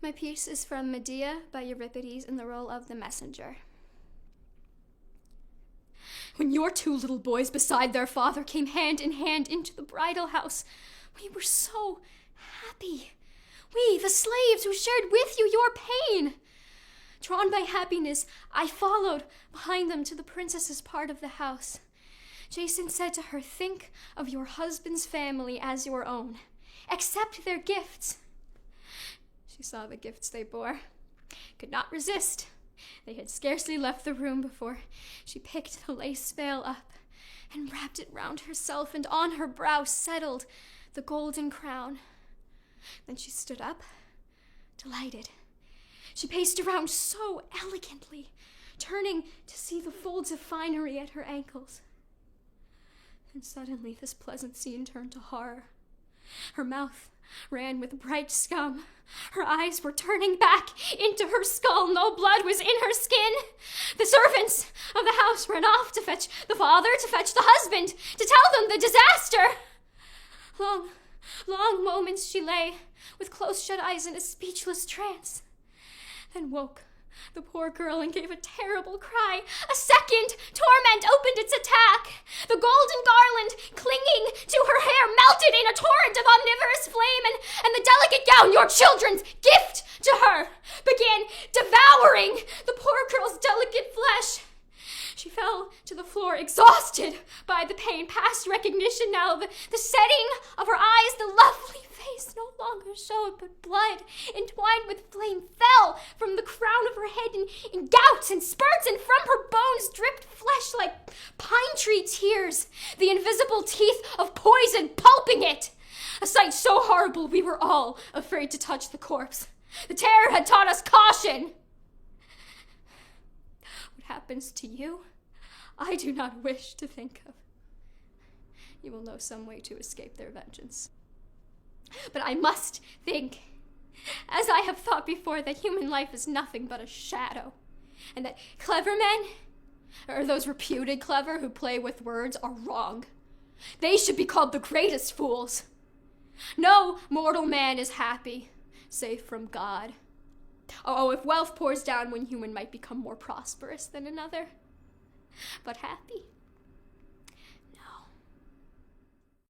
My piece is from Medea by Euripides in the role of the messenger. When your two little boys beside their father came hand in hand into the bridal house, we were so happy. We, the slaves who shared with you your pain. Drawn by happiness, I followed behind them to the princess's part of the house. Jason said to her, think of your husband's family as your own. Accept their gifts. She saw the gifts they bore, could not resist. They had scarcely left the room before she picked the lace veil up and wrapped it round herself, and on her brow settled the golden crown. Then she stood up, delighted. She paced around so elegantly, turning to see the folds of finery at her ankles. And suddenly this pleasant scene turned to horror. Her mouth ran with bright scum. Her eyes were turning back into her skull. No blood was in her skin. The servants of the house ran off to fetch the father, to fetch the husband, to tell them the disaster. Long moments she lay, with close-shut eyes in a speechless trance. Then woke the poor girl and gave a terrible cry. A second torment opened its attack. The golden garland clinging to her hair melted in a torrent of omnivorous flame, and the delicate gown, your children's gift to her, began devouring the poor girl's delicate flesh. She fell to the floor, exhausted by the pain, past recognition now. The setting of her eyes, the lovely face no longer showed, but blood entwined with flame fell from the crown of her head in gouts and spurts, and from her bones dripped flesh like pine tree tears, the invisible teeth of poison pulping it. A sight so horrible we were all afraid to touch the corpse. The terror had taught us caution. What happens to you, I do not wish to think of. You will know some way to escape their vengeance. But I must think, as I have thought before, that human life is nothing but a shadow, and that clever men, or those reputed clever who play with words, are wrong. They should be called the greatest fools. No mortal man is happy, save from God. Oh, if wealth pours down, one human might become more prosperous than another. But happy?